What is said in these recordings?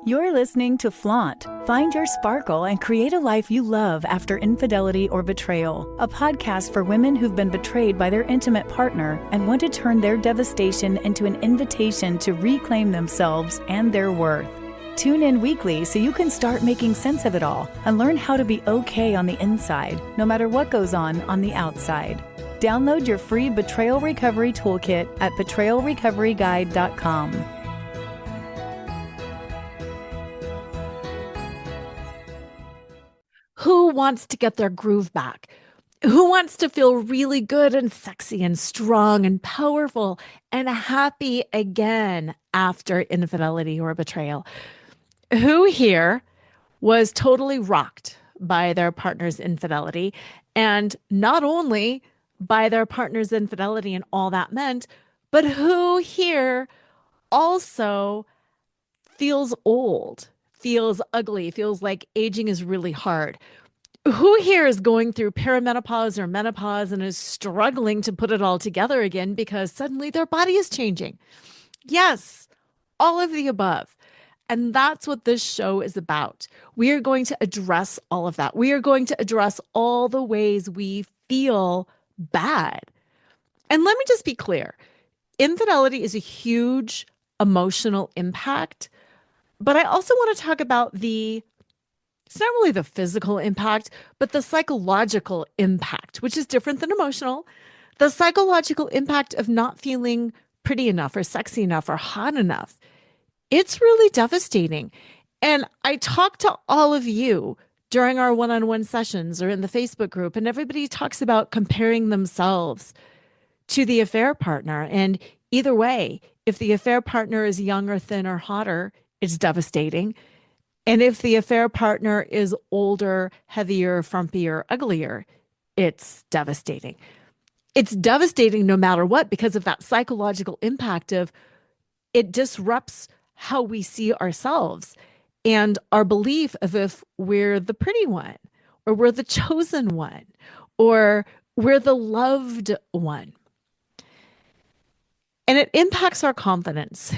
You're listening to Flaunt. Find your sparkle and create a life you love after infidelity or betrayal. A podcast for women who've been betrayed by their intimate partner and want to turn their devastation into an invitation to reclaim themselves and their worth. Tune in weekly so you can start making sense of it all and learn how to be okay on the inside, no matter what goes on the outside. Download your free Betrayal Recovery Toolkit at betrayalrecoveryguide.com. Who wants to get their groove back? Who wants to feel really good and sexy and strong and powerful and happy again after infidelity or betrayal? Who here was totally rocked by their partner's infidelity, and not only by their partner's infidelity and all that meant, but who here also feels old, feels ugly, feels like aging is really hard? Who here is going through perimenopause or menopause and is struggling to put it all together again because suddenly their body is changing? Yes, all of the above. And that's what this show is about. We are going to address all of that. We are going to address all the ways we feel bad. And let me just be clear. Infidelity is a huge emotional impact, but I also want to talk about it's not really the physical impact, but the psychological impact, which is different than emotional. The psychological impact of not feeling pretty enough or sexy enough or hot enough. It's really devastating. And I talk to all of you during our one-on-one sessions or in the Facebook group, and everybody talks about comparing themselves to the affair partner. And either way, if the affair partner is younger, thinner, hotter, it's devastating. And if the affair partner is older, heavier, frumpier, uglier, it's devastating. It's devastating no matter what because of that psychological impact of it disrupts how we see ourselves and our belief of if we're the pretty one or we're the chosen one or we're the loved one. And it impacts our confidence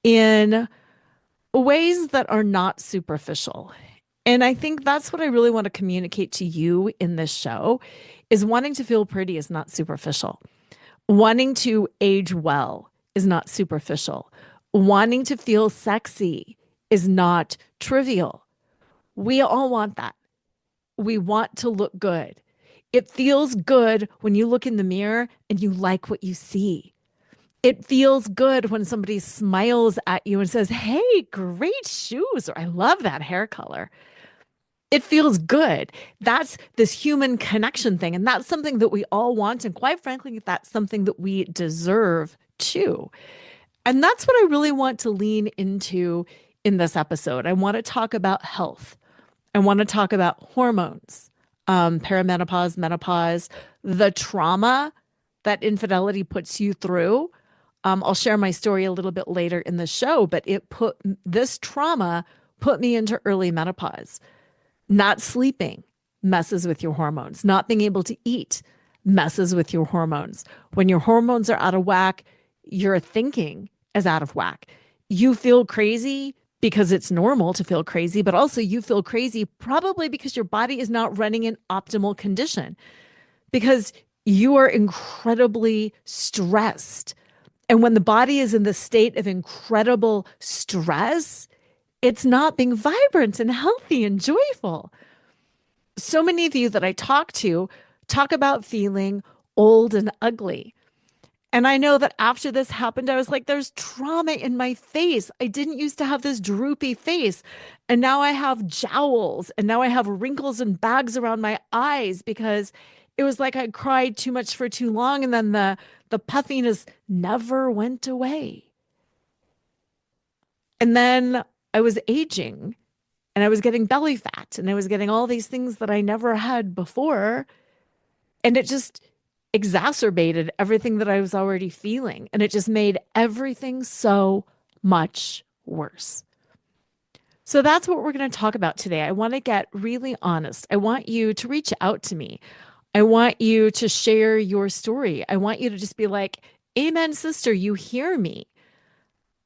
in ways that are not superficial. And I think that's what I really want to communicate to you in this show is wanting to feel pretty is not superficial. Wanting to age well is not superficial. Wanting to feel sexy is not trivial. We all want that. We want to look good. It feels good when you look in the mirror and you like what you see. It feels good when somebody smiles at you and says, "Hey, great shoes," or "I love that hair color." It feels good. That's this human connection thing. And that's something that we all want. And quite frankly, that's something that we deserve too. And that's what I really want to lean into in this episode. I want to talk about health. I want to talk about hormones, perimenopause, menopause, the trauma that infidelity puts you through. I'll share my story a little bit later in the show, but this trauma put me into early menopause. Not sleeping messes with your hormones. Not being able to eat messes with your hormones. When your hormones are out of whack, your thinking is out of whack. You feel crazy because it's normal to feel crazy, but also you feel crazy probably because your body is not running in optimal condition because you are incredibly stressed. And when the body is in the state of incredible stress, it's not being vibrant and healthy and joyful. So many of you that I talk to talk about feeling old and ugly. And I know that after this happened, I was like, there's trauma in my face. I didn't used to have this droopy face. And now I have jowls. And now I have wrinkles and bags around my eyes because it was like I cried too much for too long. And then the puffiness never went away. And then I was aging and I was getting belly fat and I was getting all these things that I never had before. And it just exacerbated everything that I was already feeling. And it just made everything so much worse. So that's what we're going to talk about today. I want to get really honest. I want you to reach out to me. I want you to share your story. I want you to just be like, "Amen, sister, you hear me."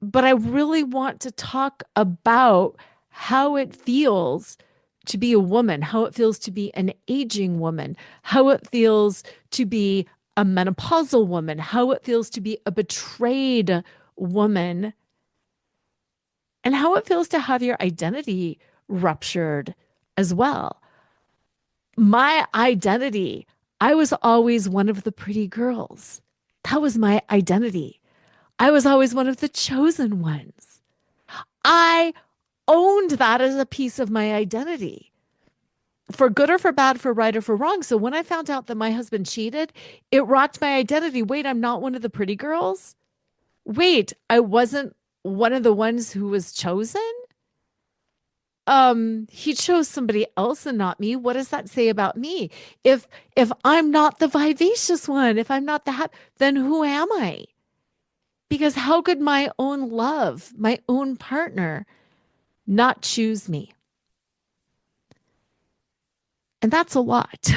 but I really want to talk about how it feels to be a woman, how it feels to be an aging woman, how it feels to be a menopausal woman, how it feels to be a betrayed woman, and how it feels to have your identity ruptured as well. My identity, I was always one of the pretty girls. That was my identity. I was always one of the chosen ones. I owned that as a piece of my identity, for good or for bad, for right or for wrong. So when I found out that my husband cheated, it rocked my identity. Wait, I'm not one of the pretty girls. Wait, I wasn't one of the ones who was chosen. He chose somebody else and not me. What does that say about me? If I'm not the vivacious one, if I'm not the then who am I? Because how could my own love, my own partner, not choose me? And that's a lot.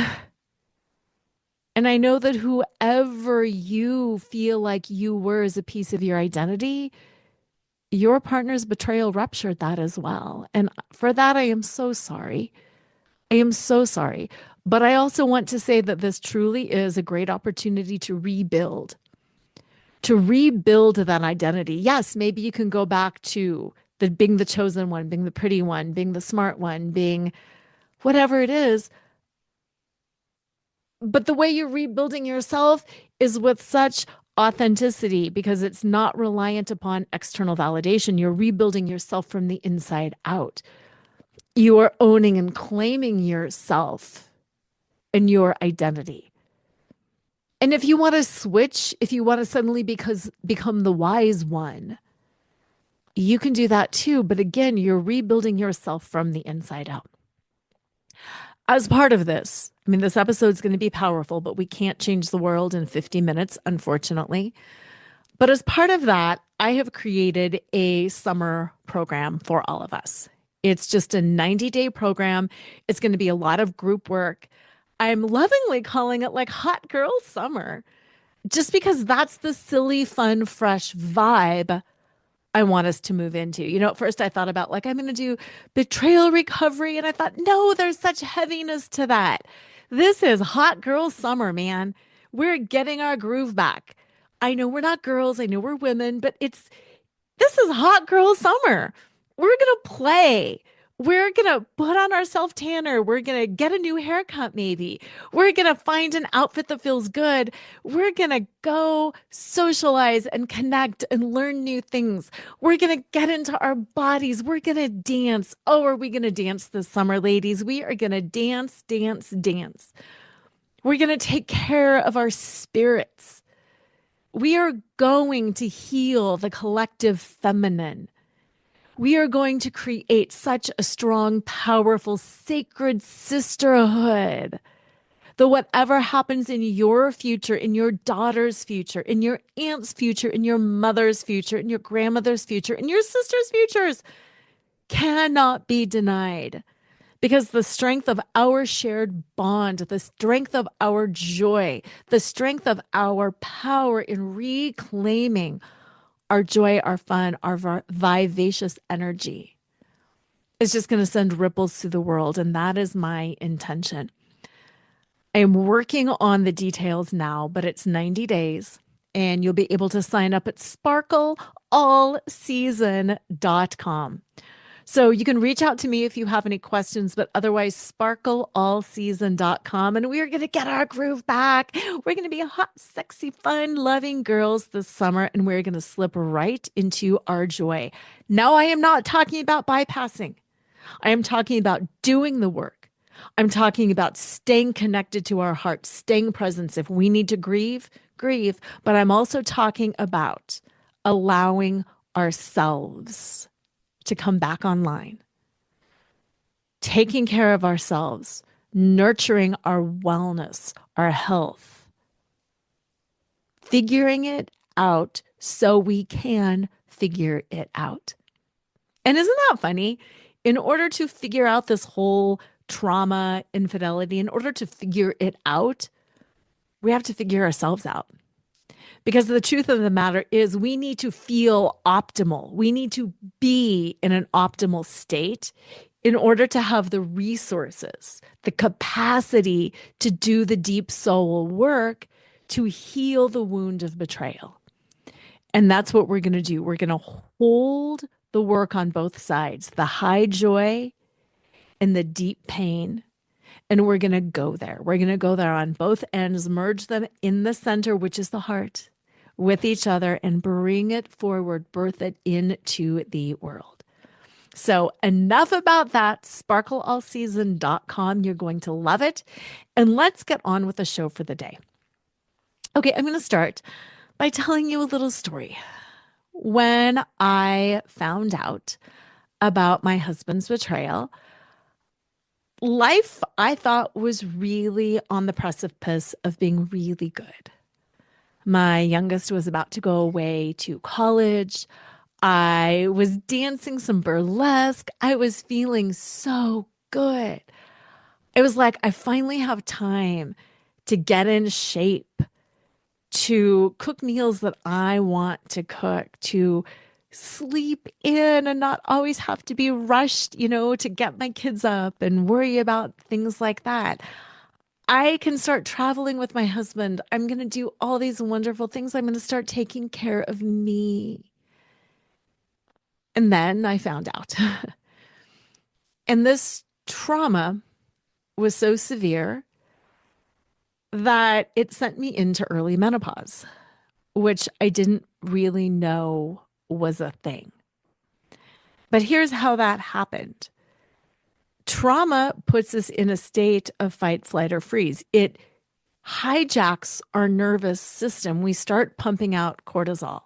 And I know that whoever you feel like you were as a piece of your identity, your partner's betrayal ruptured that as well. And for that, I am so sorry. I am so sorry. But I also want to say that this truly is a great opportunity to rebuild that identity. Yes, maybe you can go back to being the chosen one, being the pretty one, being the smart one, being whatever it is. But the way you're rebuilding yourself is with such authenticity because it's not reliant upon external validation. You're rebuilding yourself from the inside out. You are owning and claiming yourself and your identity. And if you want to switch, if you want to suddenly become the wise one, you can do that too. But again, you're rebuilding yourself from the inside out. As part of this, I mean, this episode's going to be powerful, but we can't change the world in 50 minutes, unfortunately. But as part of that, I have created a summer program for all of us. It's just a 90-day program. It's going to be a lot of group work. I'm lovingly calling it like Hot Girl Summer, just because that's the silly, fun, fresh vibe I want us to move into. At first I thought about like, I'm going to do betrayal recovery. And I thought, no, there's such heaviness to that. This is Hot Girl Summer, man. We're getting our groove back. I know we're not girls. I know we're women, but this is Hot Girl Summer. We're going to play. We're going to put on our self tanner. We're going to get a new haircut, maybe. We're going to find an outfit that feels good. We're going to go socialize and connect and learn new things. We're going to get into our bodies. We're going to dance. Oh, are we going to dance this summer, ladies? We are going to dance, dance, dance. We're going to take care of our spirits. We are going to heal the collective feminine. We are going to create such a strong, powerful, sacred sisterhood that whatever happens in your future, in your daughter's future, in your aunt's future, in your mother's future, in your grandmother's future, in your sister's futures cannot be denied. Because the strength of our shared bond, the strength of our joy, the strength of our power in reclaiming our joy, our fun, our vivacious energy is just going to send ripples through the world. And that is my intention. I am working on the details now, but it's 90 days and you'll be able to sign up at sparkleallseason.com. So you can reach out to me if you have any questions, but otherwise sparkleallseason.com. And we are going to get our groove back. We're going to be hot, sexy, fun, loving girls this summer, and we're going to slip right into our joy. Now, I am not talking about bypassing. I am talking about doing the work. I'm talking about staying connected to our hearts, staying present. If we need to grieve, grieve. But I'm also talking about allowing ourselves to come back online, taking care of ourselves, nurturing our wellness, our health, figuring it out so we can figure it out. And isn't that funny? In order to figure out this whole trauma, infidelity, in order to figure it out, we have to figure ourselves out. Because the truth of the matter is, we need to feel optimal. We need to be in an optimal state in order to have the resources, the capacity to do the deep soul work to heal the wound of betrayal. And that's what we're going to do. We're going to hold the work on both sides, the high joy and the deep pain. And we're going to go there. We're going to go there on both ends, merge them in the center, which is the heart, with each other and bring it forward, birth it into the world. So enough about that. SparkleAllSeason.com. You're going to love it. And let's get on with the show for the day. Okay, I'm going to start by telling you a little story. When I found out about my husband's betrayal, life I thought was really on the precipice of being really good. My youngest was about to go away to college. I was dancing some burlesque. I was feeling so good. It was like I finally have time to get in shape, to cook meals that I want to cook, to sleep in and not always have to be rushed, to get my kids up and worry about things like that. I can start traveling with my husband. I'm going to do all these wonderful things. I'm going to start taking care of me. And then I found out. And this trauma was so severe that it sent me into early menopause, which I didn't really know was a thing. But here's how that happened. Trauma puts us in a state of fight, flight, or freeze. It hijacks our nervous system. We start pumping out cortisol.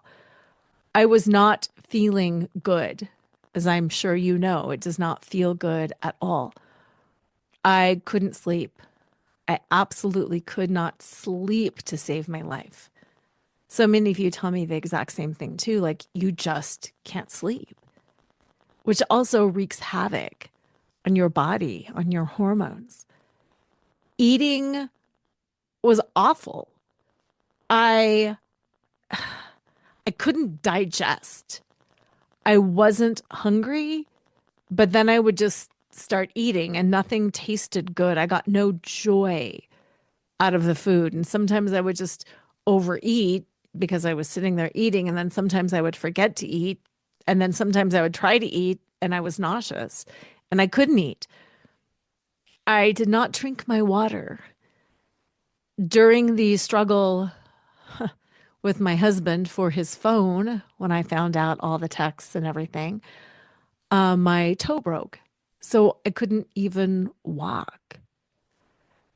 I was not feeling good, as I'm sure you know. It does not feel good at all. I couldn't sleep. I absolutely could not sleep to save my life. So many of you tell me the exact same thing too, like you just can't sleep, which also wreaks havoc on your body, on your hormones. Eating was awful. I couldn't digest. I wasn't hungry, but then I would just start eating and nothing tasted good. I got no joy out of the food. And sometimes I would just overeat because I was sitting there eating. And then sometimes I would forget to eat. And then sometimes I would try to eat and I was nauseous and I couldn't eat. I did not drink my water. During the struggle with my husband for his phone, when I found out all the texts and everything, my toe broke. So I couldn't even walk.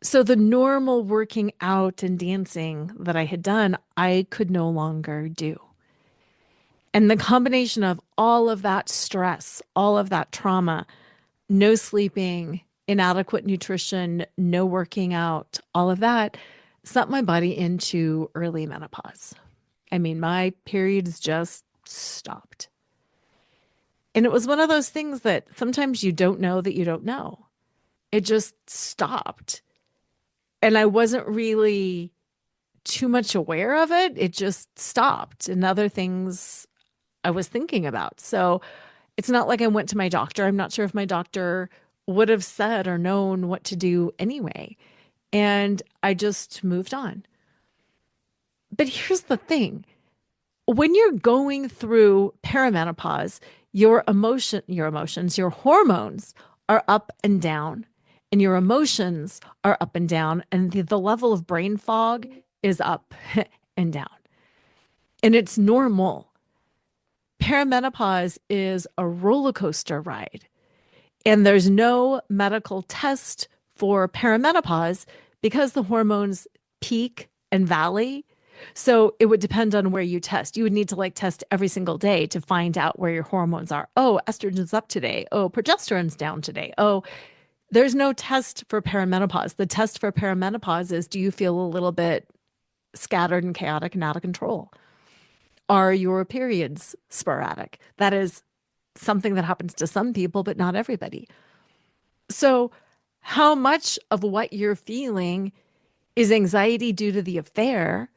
So the normal working out and dancing that I had done, I could no longer do. And the combination of all of that stress, all of that trauma, no sleeping, inadequate nutrition, no working out, all of that sent my body into early menopause. I mean, my periods just stopped. And it was one of those things that sometimes you don't know that you don't know. It just stopped. And I wasn't really too much aware of it. It just stopped. And other things I was thinking about. So it's not like I went to my doctor. I'm not sure if my doctor would have said or known what to do anyway. And I just moved on. But here's the thing. When you're going through perimenopause, your emotions, your hormones are up and down, and your emotions are up and down, and the level of brain fog is up and down. And it's normal. Perimenopause is a roller coaster ride, and there's no medical test for perimenopause because the hormones peak and valley. So it would depend on where you test. You would need to test every single day to find out where your hormones are. Oh, estrogen's up today. Oh, progesterone's down today. Oh, there's no test for perimenopause. The test for perimenopause is, do you feel a little bit scattered and chaotic and out of control? Are your periods sporadic? That is something that happens to some people, but not everybody. So how much of what you're feeling is anxiety due to the affair?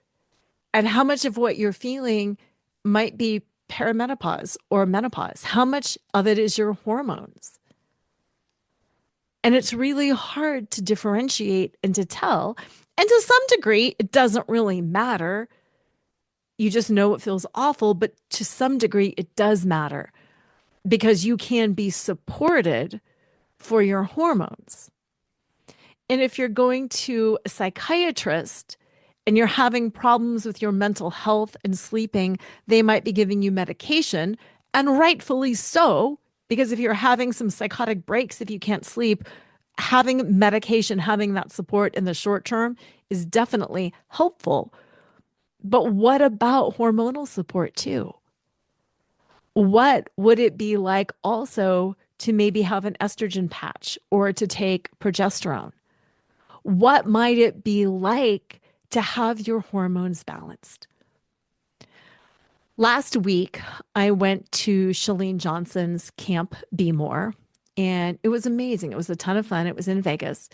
and how much of what you're feeling might be perimenopause or menopause. How much of it is your hormones? And it's really hard to differentiate and to tell. And to some degree, it doesn't really matter. You just know it feels awful, but to some degree, it does matter because you can be supported for your hormones. And if you're going to a psychiatrist and you're having problems with your mental health and sleeping, they might be giving you medication, and rightfully so, because if you're having some psychotic breaks, if you can't sleep, having medication, having that support in the short term is definitely helpful. But what about hormonal support too? What would it be like also to maybe have an estrogen patch or to take progesterone? What might it be like to have your hormones balanced? Last week, I went to Chalene Johnson's Camp Be More, and it was amazing. It was a ton of fun. It was in Vegas.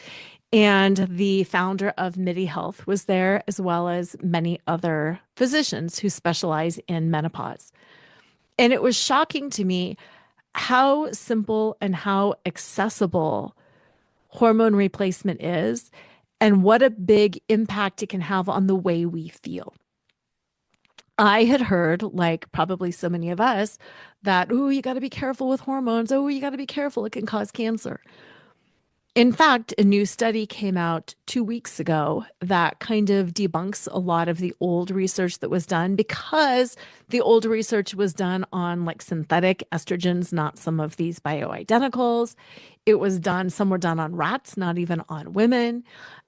And the founder of MIDI Health was there, as well as many other physicians who specialize in menopause. And it was shocking to me how simple and how accessible hormone replacement is, and what a big impact it can have on the way we feel. I had heard, like probably so many of us, that, oh, you got to be careful with hormones. Oh, you got to be careful. It can cause cancer. In fact, a new study came out 2 weeks ago that kind of debunks a lot of the old research that was done, because the old research was done on like synthetic estrogens, not some of these bioidenticals. It was done, some were done on rats, not even on women.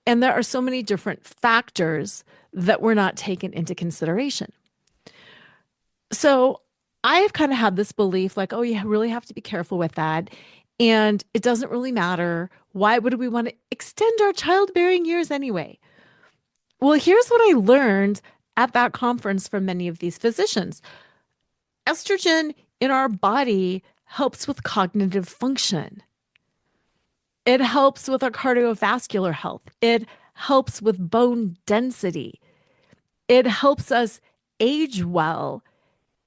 And there are so many different factors that were not taken into consideration. So I've kind of had this belief like, oh, you really have to be careful with that. And it doesn't really matter. Why would we want to extend our childbearing years anyway? Well, here's what I learned at that conference from many of these physicians. Estrogen in our body helps with cognitive function. It helps with our cardiovascular health. It helps with bone density. It helps us age well,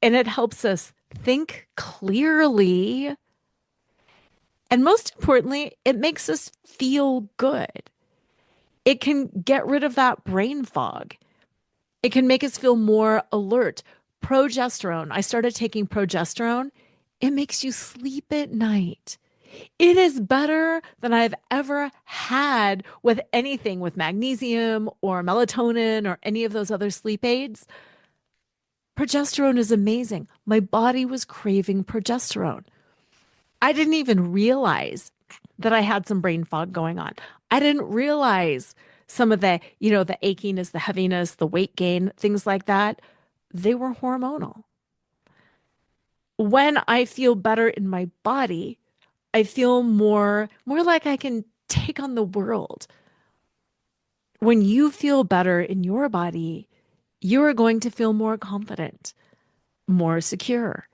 and it helps us think clearly. And most importantly, it makes us feel good. It can get rid of that brain fog. It can make us feel more alert. Progesterone, I started taking progesterone. It makes you sleep at night. It is better than I've ever had with anything with magnesium or melatonin or any of those other sleep aids. Progesterone is amazing. My body was craving progesterone. I didn't even realize that I had some brain fog going on. I didn't realize some of the, the achiness, the heaviness, the weight gain, things like that. They were hormonal. When I feel better in my body, I feel more like I can take on the world. When you feel better in your body, you are going to feel more confident, more secure.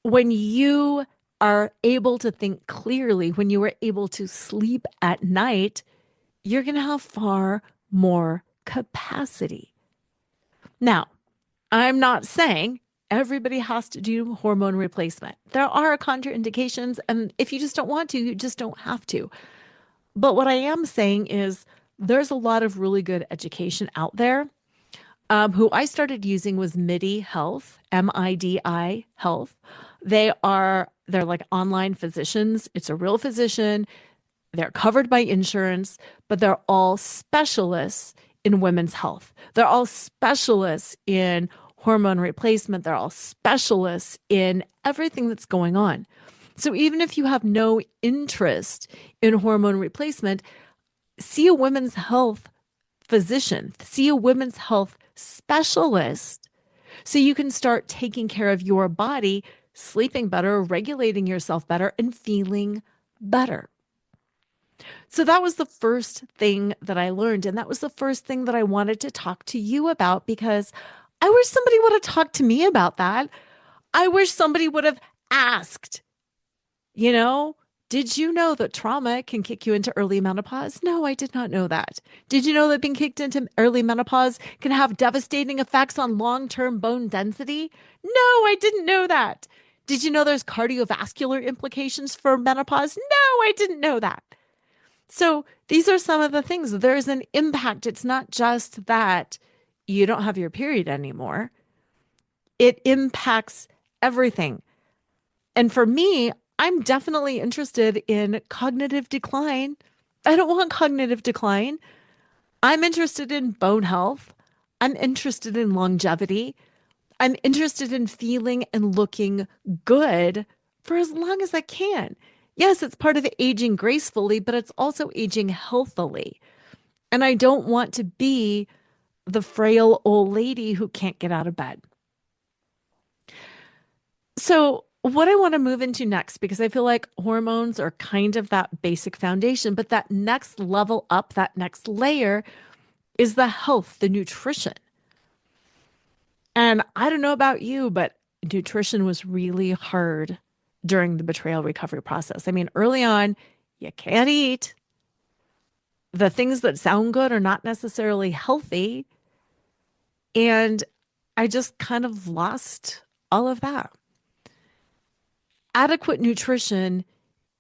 When you are able to think clearly, when you are able to sleep at night, you're going to have far more capacity. Now, I'm not saying everybody has to do hormone replacement. There are contraindications, and if you just don't want to, you just don't have to. But what I am saying is there's a lot of really good education out there. Who I started using was MIDI Health, MIDI Health. They're like online physicians. It's a real physician. They're covered by insurance, but they're all specialists in women's health. They're all specialists in hormone replacement. They're all specialists in everything that's going on. So even if you have no interest in hormone replacement, see a women's health physician, see a women's health specialist, so you can start taking care of your body, sleeping better, regulating yourself better, and feeling better. So that was the first thing that I learned. And that was the first thing that I wanted to talk to you about, because I wish somebody would have talked to me about that. I wish somebody would have asked, Did you know that trauma can kick you into early menopause? No, I did not know that. Did you know that being kicked into early menopause can have devastating effects on long-term bone density? No, I didn't know that. Did you know there's cardiovascular implications for menopause? No, I didn't know that. So these are some of the things. There's an impact. It's not just that you don't have your period anymore. It impacts everything. And for me, I'm definitely interested in cognitive decline. I don't want cognitive decline. I'm interested in bone health. I'm interested in longevity. I'm interested in feeling and looking good for as long as I can. Yes, it's part of aging gracefully, but it's also aging healthily. And I don't want to be the frail old lady who can't get out of bed. So, what I want to move into next, because I feel like hormones are kind of that basic foundation, but that next level up, that next layer is the health, the nutrition. And I don't know about you, but nutrition was really hard during the betrayal recovery process. I mean, early on, you can't eat. The things that sound good are not necessarily healthy. And I just kind of lost all of that. Adequate nutrition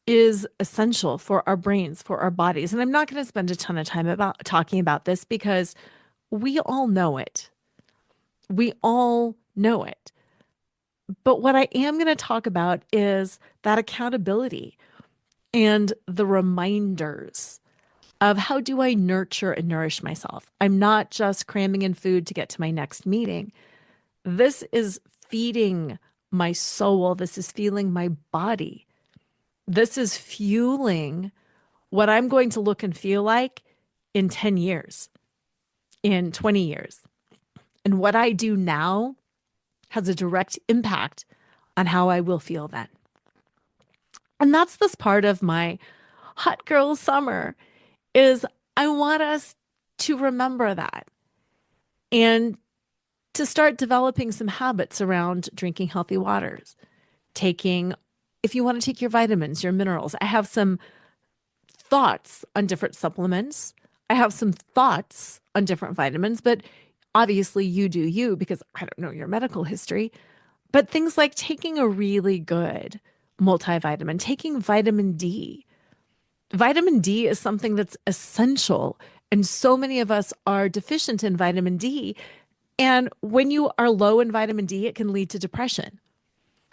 is essential for our brains, for our bodies. And I'm not going to spend a ton of time about talking about this because we all know it. We all know it. But what I am going to talk about is that accountability and the reminders of how do I nurture and nourish myself. I'm not just cramming in food to get to my next meeting. This is feeding my soul. This is feeding my body. This is fueling what I'm going to look and feel like in 10 years, in 20 years. And what I do now has a direct impact on how I will feel then. And that's this part of my hot girl summer is I want us to remember that and to start developing some habits around drinking healthy waters, taking, if you want to take your vitamins, your minerals. I have some thoughts on different supplements. I have some thoughts on different vitamins, but obviously you do you because I don't know your medical history. But things like taking a really good multivitamin, taking vitamin D. Vitamin D is something that's essential. And so many of us are deficient in vitamin D. And when you are low in vitamin D, it can lead to depression.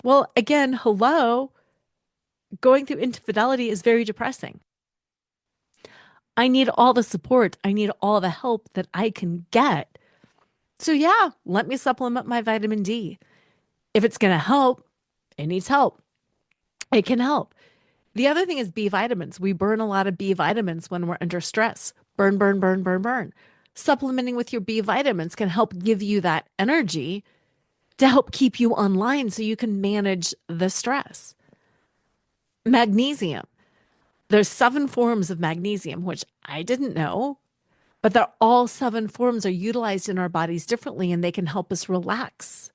Well, again, hello, going through infidelity is very depressing. I need all the support. I need all the help that I can get. So, yeah, let me supplement my vitamin D. If it's going to help, it needs help. It can help. The other thing is B vitamins. We burn a lot of B vitamins when we're under stress. Burn, burn, burn, burn, burn. Supplementing with your B vitamins can help give you that energy to help keep you online so you can manage the stress. Magnesium. There's 7 forms of magnesium, which I didn't know, but they're all 7 forms are utilized in our bodies differently and they can help us relax.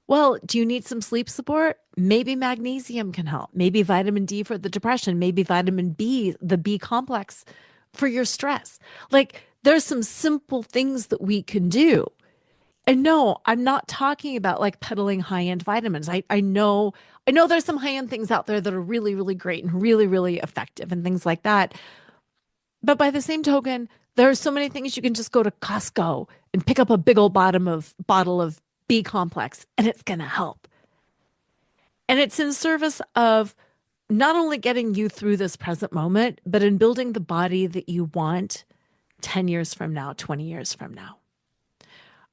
Well, do you need some sleep support? Maybe magnesium can help. Maybe vitamin D for the depression. Maybe vitamin B, the B complex for your stress. Like there's some simple things that we can do. And no, I'm not talking about like peddling high-end vitamins. I know there's some high-end things out there that are really, really great and really, really effective and things like that. But by the same token, there are so many things you can just go to Costco and pick up a big old bottle of B complex and it's going to help. And it's in service of not only getting you through this present moment, but in building the body that you want 10 years from now, 20 years from now.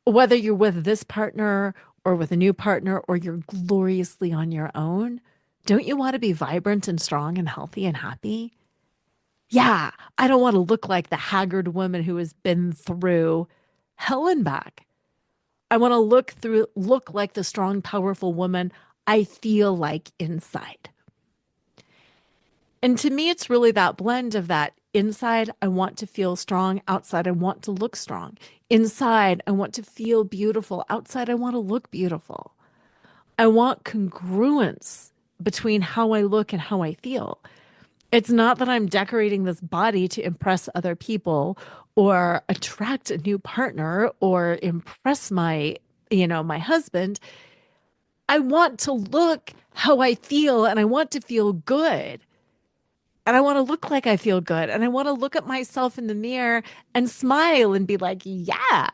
Whether you're with this partner or with a new partner or you're gloriously on your own, don't you want to be vibrant and strong and healthy and happy? Yeah, I don't want to look like the haggard woman who has been through hell and back. I want to look like the strong, powerful woman I feel like inside. And to me, it's really that blend of that inside, I want to feel strong. Outside, I want to look strong. Inside, I want to feel beautiful. Outside, I want to look beautiful. I want congruence between how I look and how I feel. It's not that I'm decorating this body to impress other people or attract a new partner or impress my husband. I want to look how I feel and I want to feel good. And I want to look like I feel good. And I want to look at myself in the mirror and smile and be like, yeah.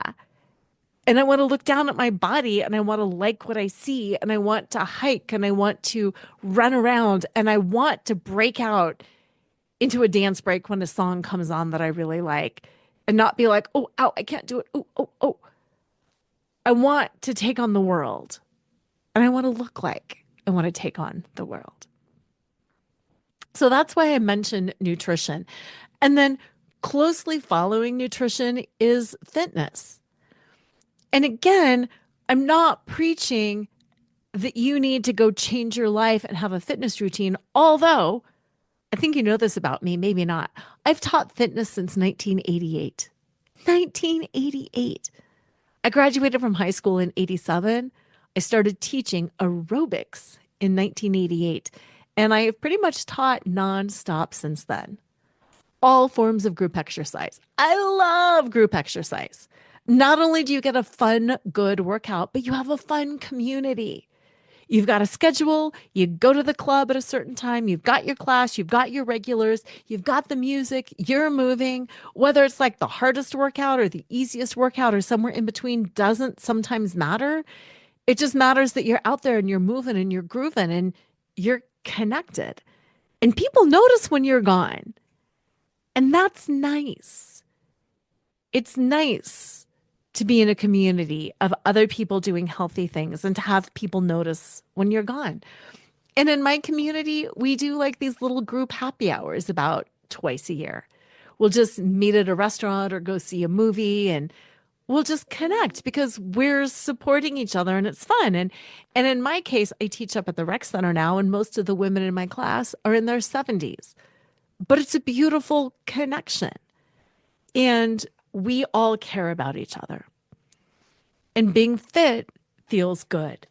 And I want to look down at my body and I want to like what I see. And I want to hike and I want to run around and I want to break out into a dance break when a song comes on that I really like and not be like, oh, ow, I can't do it. Oh, oh, oh. I want to take on the world and I want to look like I want to take on the world. So that's why I mentioned nutrition. And then closely following nutrition is fitness. And again, I'm not preaching that you need to go change your life and have a fitness routine, although I think you know this about me, maybe not. I've taught fitness since 1988. 1988. I graduated from high school in 87. I started teaching aerobics in 1988, and I have pretty much taught nonstop since then. All forms of group exercise. I love group exercise. Not only do you get a fun, good workout, but you have a fun community. You've got a schedule, you go to the club at a certain time, you've got your class, you've got your regulars, you've got the music, you're moving. Whether it's like the hardest workout or the easiest workout or somewhere in between doesn't sometimes matter. It just matters that you're out there and you're moving and you're grooving and you're connected. And people notice when you're gone. And that's nice. It's nice to be in a community of other people doing healthy things and to have people notice when you're gone. And in my community, we do like these little group happy hours about twice a year. We'll just meet at a restaurant or go see a movie and we'll just connect because we're supporting each other and it's fun. And in my case, I teach up at the rec center now and most of the women in my class are in their 70s. But it's a beautiful connection. And we all care about each other. And being fit feels good.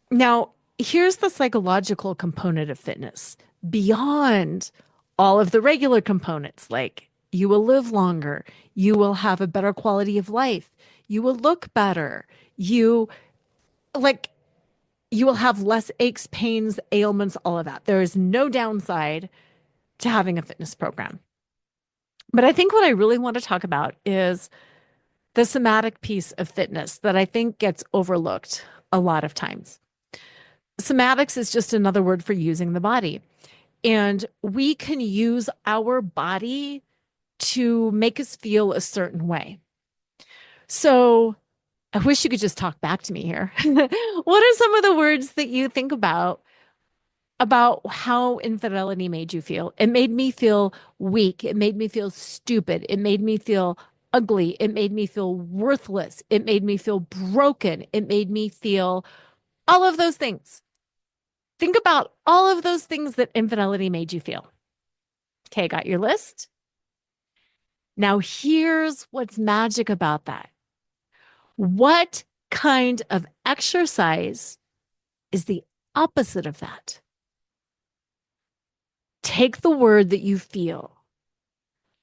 Now, here's the psychological component of fitness beyond all of the regular components, like you will live longer, you will have a better quality of life, you will look better, you will have less aches, pains, ailments, all of that. There is no downside to having a fitness program. But I think what I really want to talk about is the somatic piece of fitness that I think gets overlooked a lot of times. Somatics is just another word for using the body. And we can use our body to make us feel a certain way. So I wish you could just talk back to me here. What are some of the words that you think about how infidelity made you feel? It made me feel weak. It made me feel stupid. It made me feel ugly. It made me feel worthless. It made me feel broken. It made me feel all of those things. Think about all of those things that infidelity made you feel. Okay, got your list? Now, here's what's magic about that. What kind of exercise is the opposite of that? Take the word that you feel.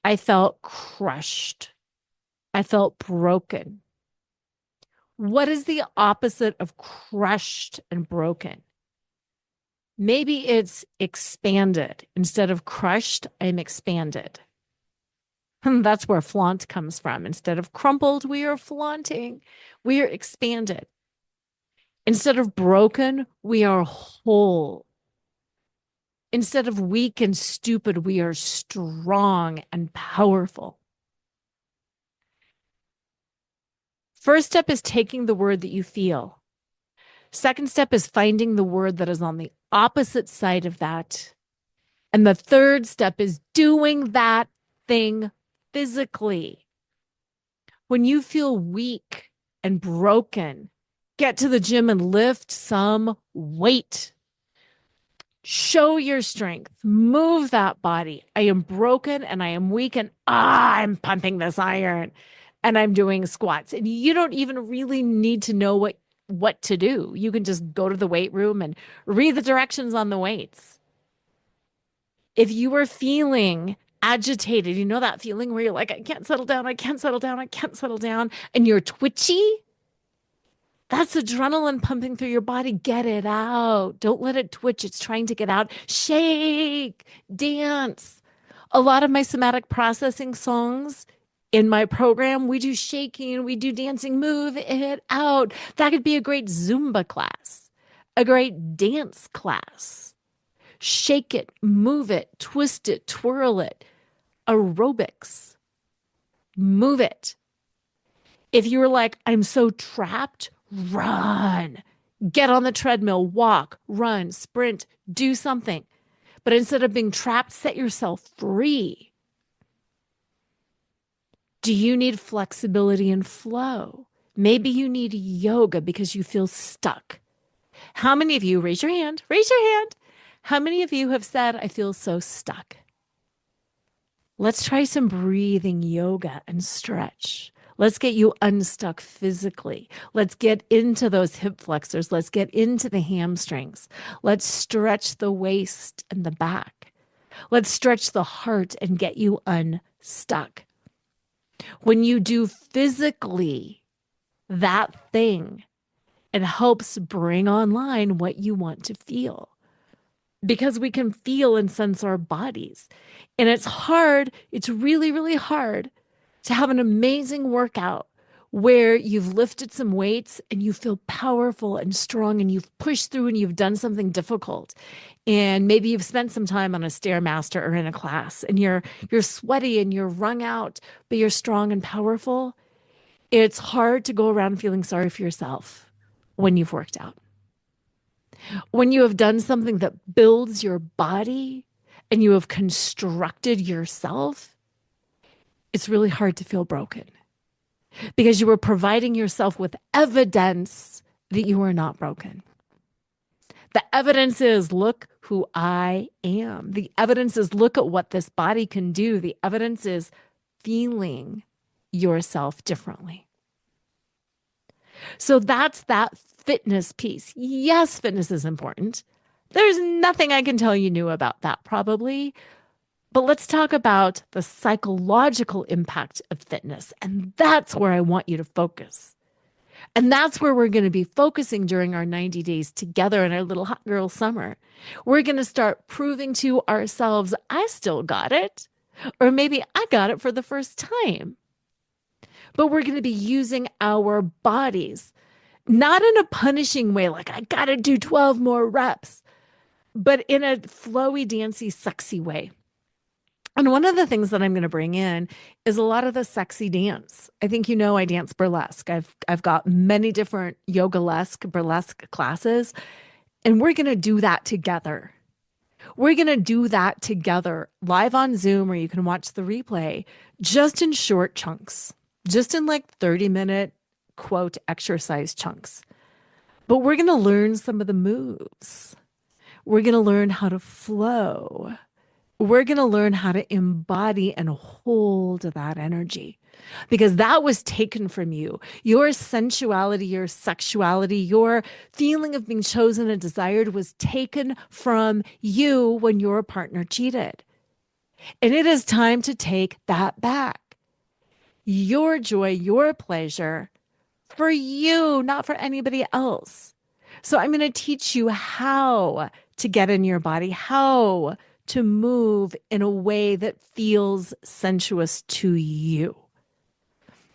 I felt crushed. I felt broken. What is the opposite of crushed and broken? Maybe it's expanded. Instead of crushed, I'm expanded. That's where flaunt comes from. Instead of crumpled, we are flaunting. We are expanded. Instead of broken, we are whole. Instead of weak and stupid, we are strong and powerful. First step is taking the word that you feel. Second step is finding the word that is on the opposite side of that. And the third step is doing that thing physically. When you feel weak and broken, get to the gym and lift some weight. Show your strength. Move that body. I am broken and I am weak and I'm pumping this iron and I'm doing squats. And you don't even really need to know what what to do. You can just go to the weight room and read the directions on the weights. If you are feeling agitated, you know that feeling where you're like, I can't settle down, I can't settle down, I can't settle down, and you're twitchy, that's adrenaline pumping through your body. Get it out. Don't let it twitch. It's trying to get out. Shake, dance. A lot of my somatic processing songs in my program, we do shaking, we do dancing, move it out. That could be a great Zumba class, a great dance class. Shake it, move it, twist it, twirl it. Aerobics. Move it. If you were like, I'm so trapped, run. Get on the treadmill, walk, run, sprint, do something. But instead of being trapped, set yourself free. Do you need flexibility and flow? Maybe you need yoga because you feel stuck. How many of you, raise your hand, raise your hand. How many of you have said, I feel so stuck? Let's try some breathing yoga and stretch. Let's get you unstuck physically. Let's get into those hip flexors. Let's get into the hamstrings. Let's stretch the waist and the back. Let's stretch the heart and get you unstuck. When you do physically that thing, it helps bring online what you want to feel. Because we can feel and sense our bodies. And it's hard, it's really, really hard to have an amazing workout where you've lifted some weights and you feel powerful and strong and you've pushed through and you've done something difficult. And maybe you've spent some time on a Stairmaster or in a class and you're sweaty and you're wrung out, but you're strong and powerful. It's hard to go around feeling sorry for yourself when you've worked out. When you have done something that builds your body and you have constructed yourself, it's really hard to feel broken because you are providing yourself with evidence that you are not broken. The evidence is, look who I am. The evidence is, look at what this body can do. The evidence is feeling yourself differently. So that's that fitness piece. Yes, fitness is important. There's nothing I can tell you new about that probably. But let's talk about the psychological impact of fitness. And that's where I want you to focus. And that's where we're going to be focusing during our 90 days together in our little hot girl summer. We're going to start proving to ourselves, I still got it. Or maybe I got it for the first time. But we're going to be using our bodies, not in a punishing way, like I got to do 12 more reps, but in a flowy, dancey, sexy way. And one of the things that I'm going to bring in is a lot of the sexy dance. I think you know I dance burlesque. I've got many different yoga-esque, burlesque classes, and we're going to do that together. We're going to do that together live on Zoom, or you can watch the replay, just in short chunks, just in like 30-minute, quote, exercise chunks. But we're going to learn some of the moves. We're going to learn how to flow. We're going to learn how to embody and hold that energy because that was taken from you. Your sensuality, your sexuality, your feeling of being chosen and desired was taken from you when your partner cheated. And it is time to take that back. Your joy, your pleasure for you, not for anybody else. So I'm going to teach you how to get in your body, how to move in a way that feels sensuous to you.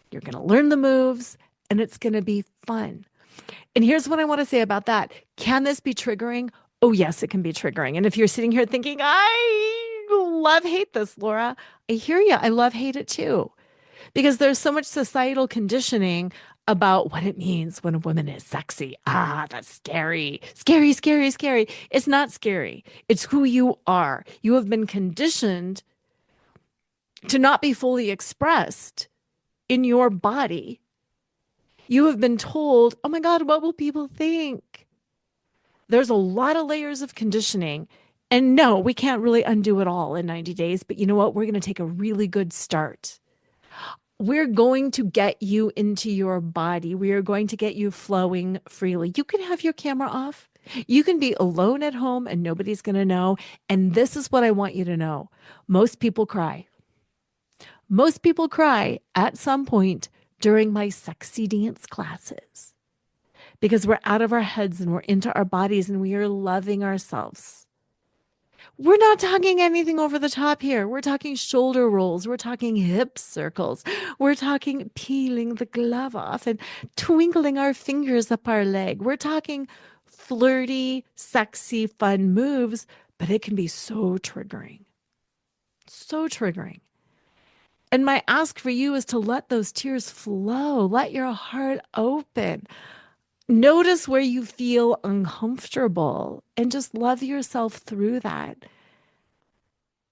You're going to learn the moves and it's going to be fun. And here's what I want to say about that. Can this be triggering? Oh, yes, it can be triggering. And if you're sitting here thinking, I love hate this, Lora, I hear you. I love hate it too. Because there's so much societal conditioning about what it means when a woman is sexy. Ah, that's scary. Scary, scary, scary. It's not scary. It's who you are. You have been conditioned to not be fully expressed in your body. You have been told, oh my God, what will people think? There's a lot of layers of conditioning. And no, we can't really undo it all in 90 days. But you know what? We're going to take a really good start. We're going to get you into your body. We are going to get you flowing freely. You can have your camera off. You can be alone at home and nobody's going to know. And this is what I want you to know. Most people cry. Most people cry at some point during my sexy dance classes because we're out of our heads and we're into our bodies and we are loving ourselves. We're not talking anything over the top here. We're talking shoulder rolls. We're talking hip circles. We're talking peeling the glove off and twinkling our fingers up our leg. We're talking flirty, sexy, fun moves, but it can be so triggering. So triggering. And my ask for you is to let those tears flow. Let your heart open. Notice where you feel uncomfortable and just love yourself through that.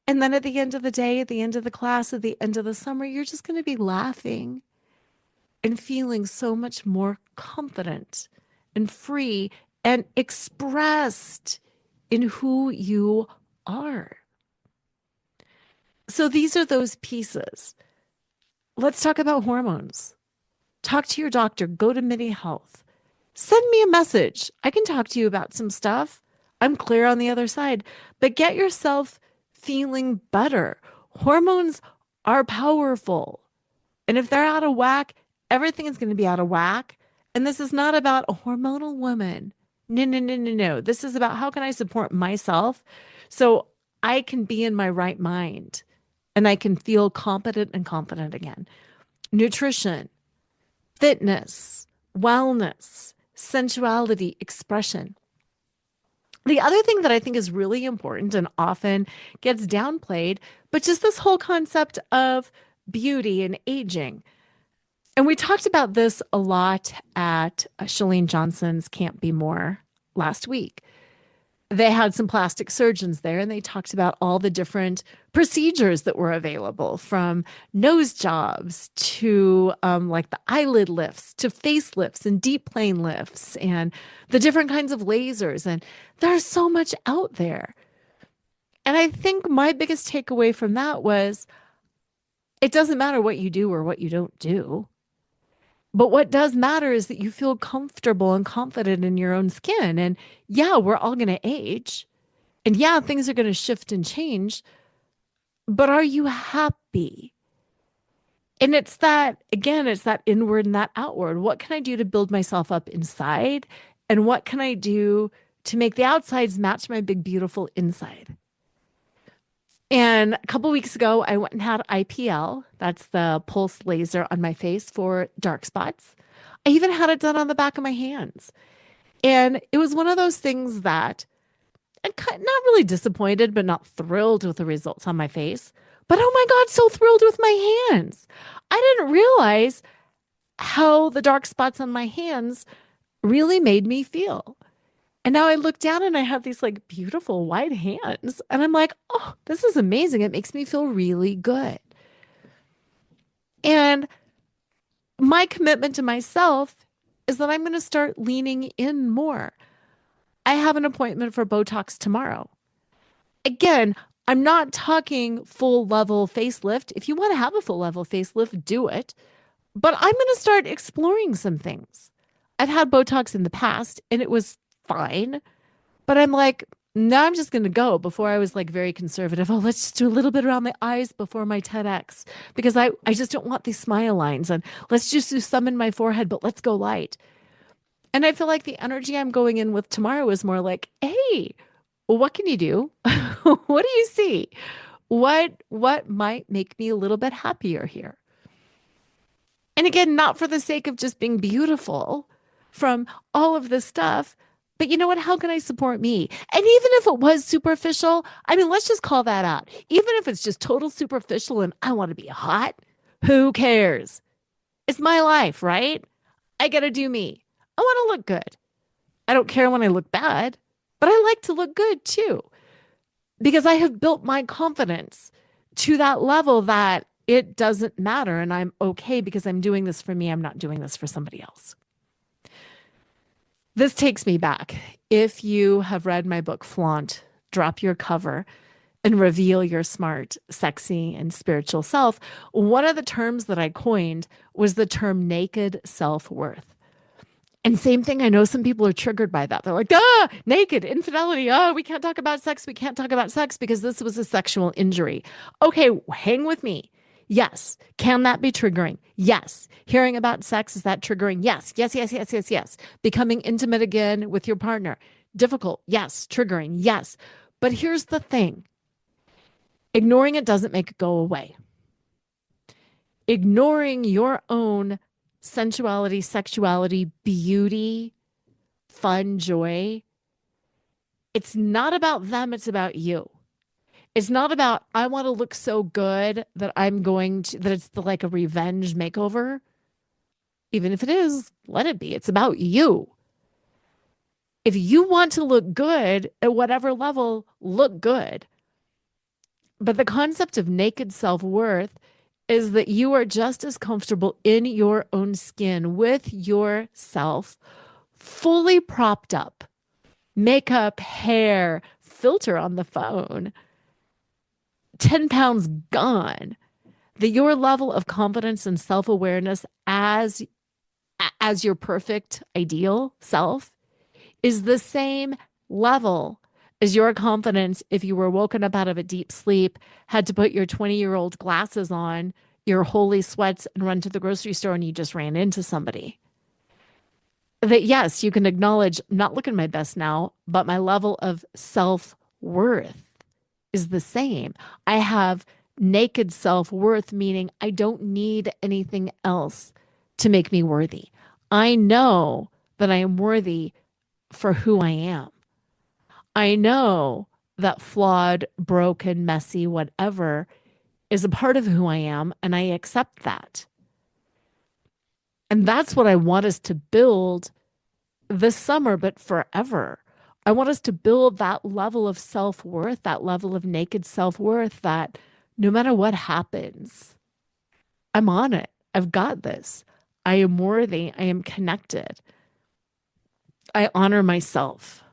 And then at the end of the day, at the end of the class, at the end of the summer, you're just going to be laughing and feeling so much more confident and free and expressed in who you are. So these are those pieces. Let's talk about hormones. Talk to your doctor, go to Mini Health. Send me a message. I can talk to you about some stuff. I'm clear on the other side, but get yourself feeling better. Hormones are powerful. And if they're out of whack, everything is going to be out of whack. And this is not about a hormonal woman. No, no, no, no, no. This is about how can I support myself so I can be in my right mind and I can feel competent and confident again. Nutrition, fitness, wellness, sensuality, expression. The other thing that I think is really important and often gets downplayed, but just this whole concept of beauty and aging. And we talked about this a lot at Chalene Johnson's Can't Be More last week. They had some plastic surgeons there and they talked about all the different procedures that were available, from nose jobs to like the eyelid lifts to face lifts and deep plane lifts and the different kinds of lasers. And there's so much out there. And I think my biggest takeaway from that was it doesn't matter what you do or what you don't do. But what does matter is that you feel comfortable and confident in your own skin. And yeah, we're all going to age. And yeah, things are going to shift and change. But are you happy? And it's that, again, it's that inward and that outward. What can I do to build myself up inside? And what can I do to make the outsides match my big, beautiful inside? And a couple weeks ago, I went and had IPL. That's the pulse laser on my face for dark spots. I even had it done on the back of my hands. And it was one of those things that I'm not really disappointed, but not thrilled with the results on my face. But oh my God, so thrilled with my hands. I didn't realize how the dark spots on my hands really made me feel. And now I look down and I have these like beautiful white hands. And I'm like, oh, this is amazing. It makes me feel really good. And my commitment to myself is that I'm going to start leaning in more. I have an appointment for Botox tomorrow. Again, I'm not talking full level facelift. If you want to have a full level facelift, do it. But I'm going to start exploring some things. I've had Botox in the past and it was fine. But I'm like, no, I'm just going to go. Before I was like very conservative. Oh, let's just do a little bit around the eyes before my TEDx because I just don't want these smile lines. And let's just do some in my forehead, but let's go light. And I feel like the energy I'm going in with tomorrow is more like, hey, well, what can you do? What do you see? What might make me a little bit happier here? And again, not for the sake of just being beautiful from all of this stuff, but you know what? How can I support me? And even if it was superficial, I mean, let's just call that out. Even if it's just total superficial and I want to be hot, who cares? It's my life, right? I got to do me. I want to look good. I don't care when I look bad, but I like to look good too, because I have built my confidence to that level that it doesn't matter. And I'm okay because I'm doing this for me. I'm not doing this for somebody else. This takes me back. If you have read my book, Flaunt, Drop Your Cover, and reveal your smart, sexy, and spiritual self. One of the terms that I coined was the term naked self-worth. And same thing, I know some people are triggered by that. They're like, naked, infidelity. We can't talk about sex. We can't talk about sex because this was a sexual injury. Okay, hang with me. Yes. Can that be triggering? Yes. Hearing about sex, is that triggering? Yes. Yes, yes, yes, yes, yes. Becoming intimate again with your partner. Difficult. Yes. Triggering. Yes. But here's the thing. Ignoring it doesn't make it go away. Ignoring your own sensuality, sexuality, beauty, fun, joy, it's not about them, it's about you. It's not about, I want to look so good that that it's like a revenge makeover. Even if it is, let it be. It's about you. If you want to look good at whatever level, look good. But the concept of naked self worth is that you are just as comfortable in your own skin with yourself, fully propped up, makeup, hair, filter on the phone, 10 pounds gone, that your level of confidence and self-awareness as your perfect ideal self is the same level as your confidence if you were woken up out of a deep sleep, had to put your 20-year-old glasses on, your holy sweats, and run to the grocery store and you just ran into somebody. That yes, you can acknowledge, I'm not looking my best now, but my level of self-worth is the same. I have naked self-worth, meaning I don't need anything else to make me worthy. I know that I am worthy for who I am. I know that flawed, broken, messy, whatever is a part of who I am, and I accept that. And that's what I want us to build this summer, but forever. I want us to build that level of self-worth, that level of naked self-worth that no matter what happens, I'm on it. I've got this. I am worthy. I am connected. I honor myself.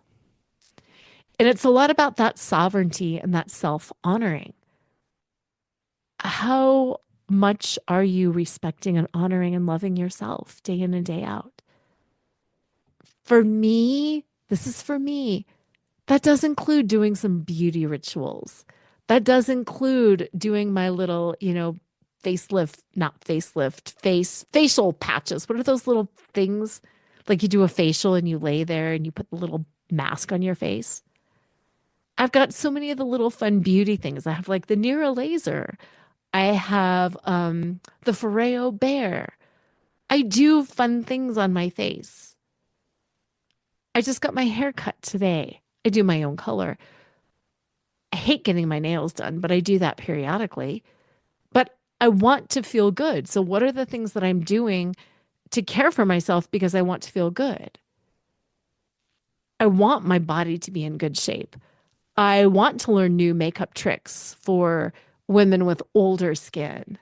And it's a lot about that sovereignty and that self-honoring. How much are you respecting and honoring and loving yourself day in and day out? For me, this is for me. That does include doing some beauty rituals. That does include doing my little, facial patches. What are those little things? Like you do a facial and you lay there and you put the little mask on your face. I've got so many of the little fun beauty things. I have like the Nira laser. I have the Foreo bear. I do fun things on my face. I just got my hair cut today. I do my own color. I hate getting my nails done, but I do that periodically. But I want to feel good. So, what are the things that I'm doing to care for myself because I want to feel good? I want my body to be in good shape. I want to learn new makeup tricks for women with older skin.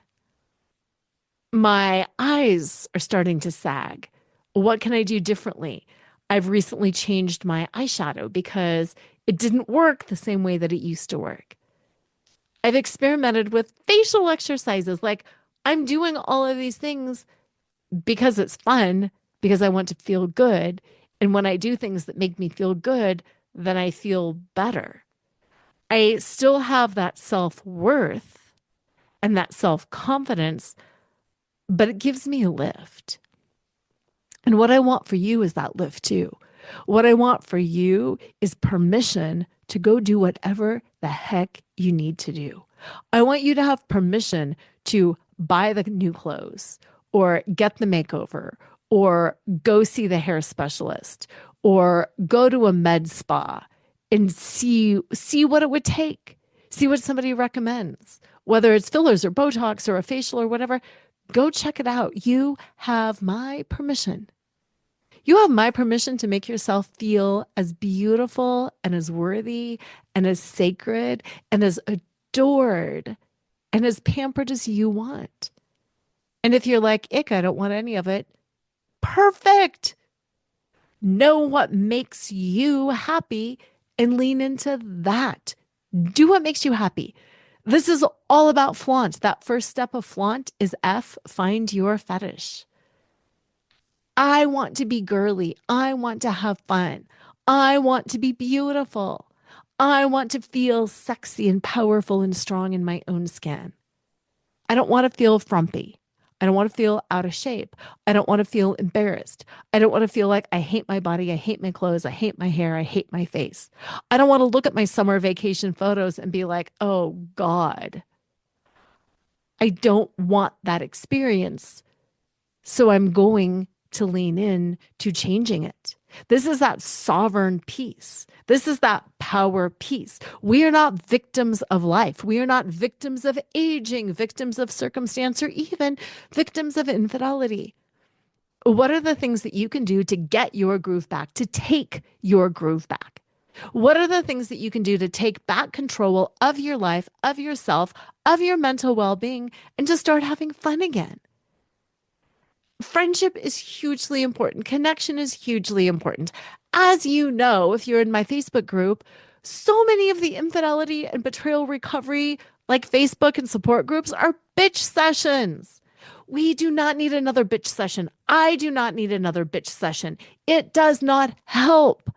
My eyes are starting to sag. What can I do differently? I've recently changed my eyeshadow because it didn't work the same way that it used to work. I've experimented with facial exercises. Like I'm doing all of these things because it's fun, because I want to feel good. And when I do things that make me feel good, then I feel better. I still have that self-worth and that self-confidence, but it gives me a lift. And what I want for you is that lift too. What I want for you is permission to go do whatever the heck you need to do. I want you to have permission to buy the new clothes or get the makeover or go see the hair specialist or go to a med spa and see what it would take. See what somebody recommends, whether it's fillers or Botox or a facial or whatever. Go check it out. You have my permission. You have my permission to make yourself feel as beautiful and as worthy and as sacred and as adored and as pampered as you want. And if you're like, ick, I don't want any of it, perfect. Know what makes you happy and lean into that. Do what makes you happy. This is all about flaunt. That first step of flaunt is F, find your fetish. I want to be girly. I want to have fun. I want to be beautiful. I want to feel sexy and powerful and strong in my own skin. I don't want to feel frumpy. I don't want to feel out of shape. I don't want to feel embarrassed. I don't want to feel like I hate my body. I hate my clothes. I hate my hair. I hate my face. I don't want to look at my summer vacation photos and be like, oh God, I don't want that experience. So I'm going to lean in to changing it. This is that sovereign peace. This is that power piece. We are not victims of life. We are not victims of aging, victims of circumstance, or even victims of infidelity. What are the things that you can do to get your groove back, to take your groove back? What are the things that you can do to take back control of your life, of yourself, of your mental well-being, and to start having fun again? Friendship is hugely important. Connection is hugely important. As you know, if you're in my Facebook group, so many of the infidelity and betrayal recovery, like Facebook and support groups, are bitch sessions. We do not need another bitch session. I do not need another bitch session. It does not help.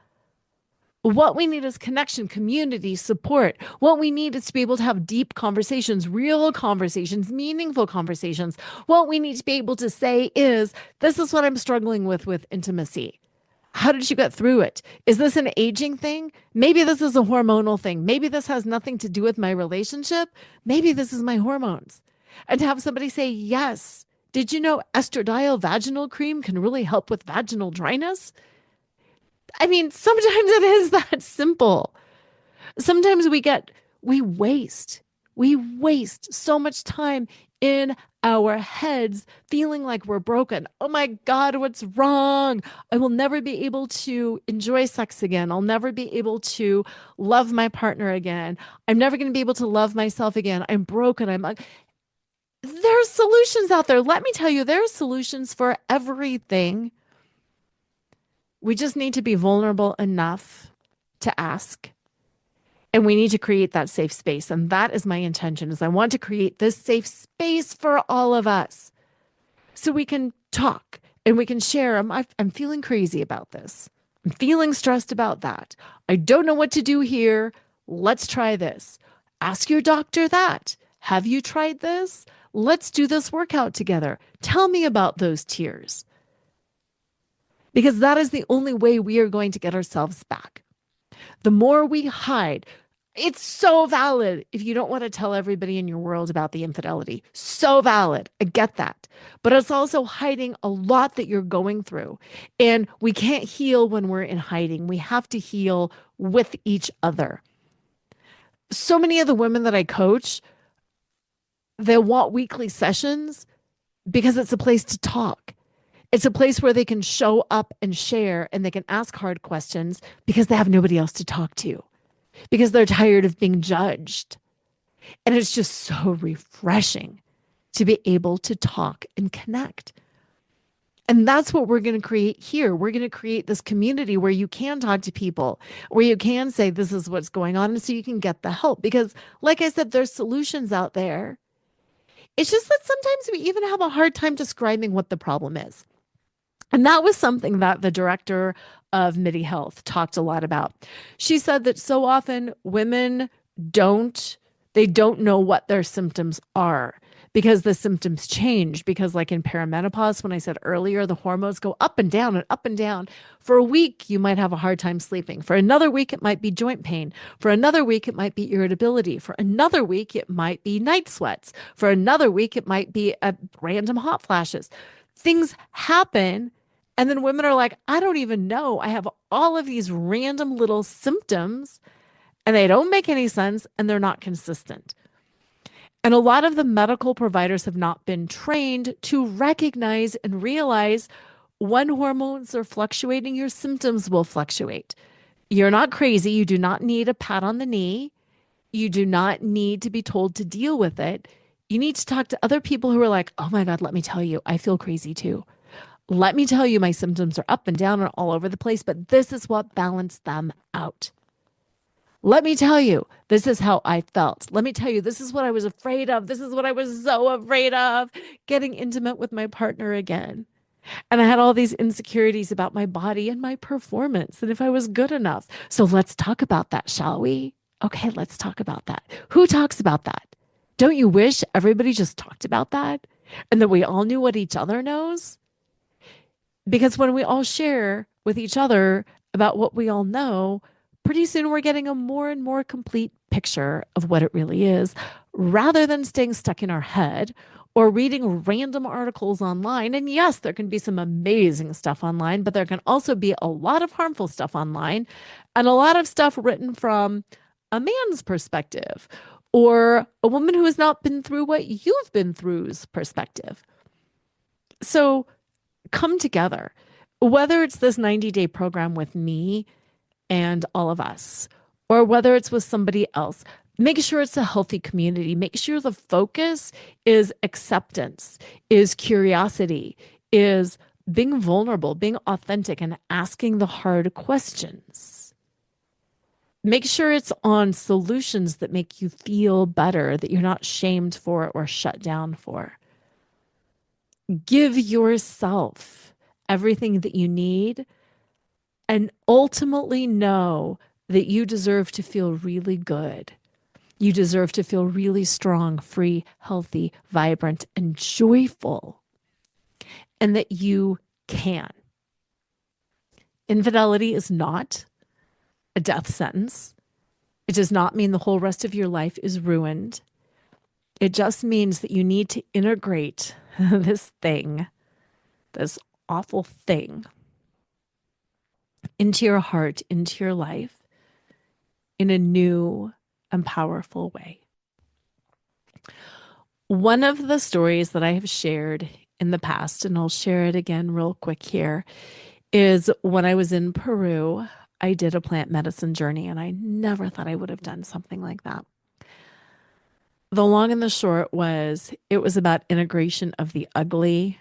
What we need is connection, community, support. What we need is to be able to have deep conversations, real conversations, meaningful conversations. What we need to be able to say is, this is what I'm struggling with intimacy. How did you get through it? Is this an aging thing? Maybe this is a hormonal thing. Maybe this has nothing to do with my relationship. Maybe this is my hormones. And to have somebody say, yes, did you know estradiol vaginal cream can really help with vaginal dryness? I mean, sometimes it is that simple. Sometimes we waste so much time in our heads feeling like we're broken. Oh my God, what's wrong? I will never be able to enjoy sex again. I'll never be able to love my partner again. I'm never going to be able to love myself again. I'm broken. There's solutions out there. Let me tell you, there are solutions for everything. We just need to be vulnerable enough to ask. And we need to create that safe space. And that is my intention, is I want to create this safe space for all of us so we can talk and we can share. I'm feeling crazy about this. I'm feeling stressed about that. I don't know what to do here. Let's try this. Ask your doctor that. Have you tried this? Let's do this workout together. Tell me about those tears. Because that is the only way we are going to get ourselves back. The more we hide, it's so valid if you don't want to tell everybody in your world about the infidelity. So valid. I get that. But it's also hiding a lot that you're going through. And we can't heal when we're in hiding. We have to heal with each other. So many of the women that I coach, they want weekly sessions because it's a place to talk. It's a place where they can show up and share, and they can ask hard questions because they have nobody else to talk to, because they're tired of being judged. And it's just so refreshing to be able to talk and connect. And that's what we're going to create here. We're going to create this community where you can talk to people, where you can say, this is what's going on, and so you can get the help. Because like I said, there's solutions out there. It's just that sometimes we even have a hard time describing what the problem is. And that was something that the director of MIDI Health talked a lot about. She said that so often women don't know what their symptoms are because the symptoms change. Because like in perimenopause, when I said earlier, the hormones go up and down and up and down. For a week, you might have a hard time sleeping. For another week, it might be joint pain. For another week, it might be irritability. For another week, it might be night sweats. For another week, it might be random hot flashes. Things happen. And then women are like, I don't even know. I have all of these random little symptoms and they don't make any sense and they're not consistent. And a lot of the medical providers have not been trained to recognize and realize when hormones are fluctuating, your symptoms will fluctuate. You're not crazy. You do not need a pat on the knee. You do not need to be told to deal with it. You need to talk to other people who are like, oh my God, let me tell you, I feel crazy too. Let me tell you, my symptoms are up and down and all over the place, but this is what balanced them out. Let me tell you, This is how I felt. Let me tell you, this is what I was afraid of. This is what I was so afraid of, getting intimate with my partner again. And I had all these insecurities about my body and my performance and if I was good enough. So let's talk about that, shall we? Okay, let's talk about that. Who talks about that? Don't you wish everybody just talked about that and that we all knew what each other knows? Because when we all share with each other about what we all know, pretty soon we're getting a more and more complete picture of what it really is, rather than staying stuck in our head or reading random articles online. And yes, there can be some amazing stuff online, but there can also be a lot of harmful stuff online and a lot of stuff written from a man's perspective or a woman who has not been through what you've been through's perspective. So come together, whether it's this 90-day program with me and all of us, or whether it's with somebody else. Make sure it's a healthy community. Make sure the focus is acceptance, is curiosity, is being vulnerable, being authentic, and asking the hard questions. Make sure it's on solutions that make you feel better, that you're not shamed for or shut down for. Give yourself everything that you need and ultimately know that you deserve to feel really good. You deserve to feel really strong, free, healthy, vibrant, and joyful, and that you can. Infidelity is not a death sentence. It does not mean the whole rest of your life is ruined. It just means that you need to integrate this thing, this awful thing, into your heart, into your life in a new and powerful way. One of the stories that I have shared in the past, and I'll share it again real quick here, is when I was in Peru, I did a plant medicine journey, and I never thought I would have done something like that. The long and the short was it was about integration of the ugly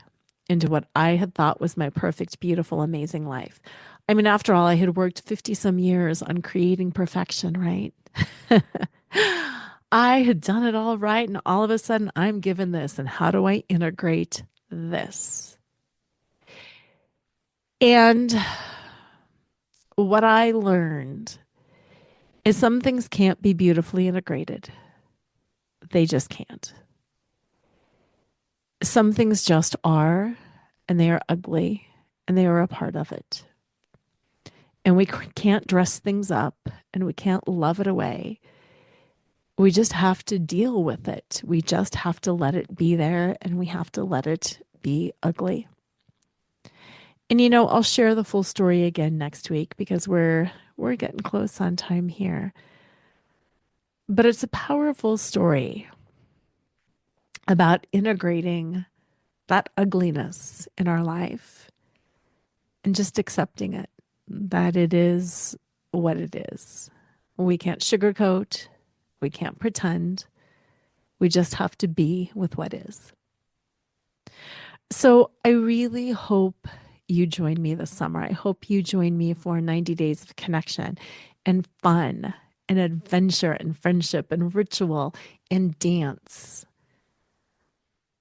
into what I had thought was my perfect, beautiful, amazing life. I mean, after all, I had worked 50 some years on creating perfection, right? I had done it all right, and all of a sudden I'm given this. And how do I integrate this? And what I learned is some things can't be beautifully integrated. They just can't. Some things just are, and they are ugly, and they are a part of it. And we can't dress things up, and we can't love it away. We just have to deal with it. We just have to let it be there, and we have to let it be ugly. And I'll share the full story again next week because we're getting close on time here. But it's a powerful story about integrating that ugliness in our life and just accepting it, that it is what it is. We can't sugarcoat, we can't pretend. We just have to be with what is. So I really hope you join me this summer. I hope you join me for 90 days of connection and fun and adventure and friendship and ritual and dance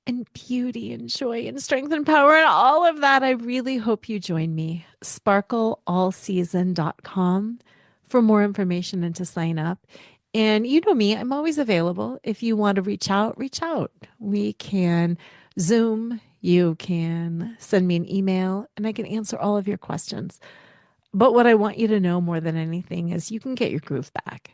and beauty and joy and strength and power and all of that. I really hope you join me. sparkleallseason.com for more information and to sign up. And you know me, I'm always available. If you want to reach out, reach out. We can Zoom, you can send me an email, and I can answer all of your questions. But what I want you to know more than anything is you can get your groove back.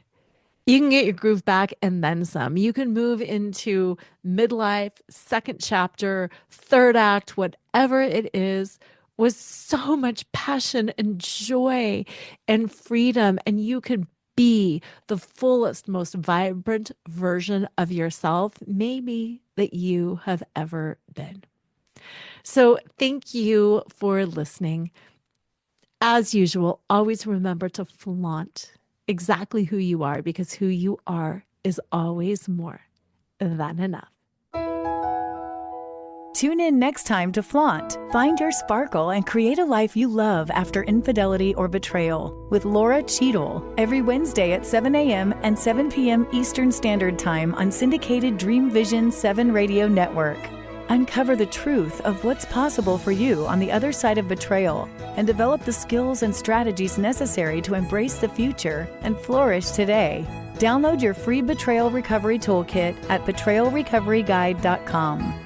You can get your groove back and then some. You can move into midlife, second chapter, third act, whatever it is, with so much passion and joy and freedom. And you can be the fullest, most vibrant version of yourself, maybe that you have ever been. So thank you for listening. As usual, always remember to flaunt exactly who you are, because who you are is always more than enough. Tune in next time to flaunt, find your sparkle, and create a life you love after infidelity or betrayal with Lora Cheadle every Wednesday at 7 a.m. and 7 p.m. Eastern Standard Time on syndicated Dream Vision 7 radio network. Uncover the truth of what's possible for you on the other side of betrayal and develop the skills and strategies necessary to embrace the future and flourish today. Download your free Betrayal Recovery Toolkit at betrayalrecoveryguide.com.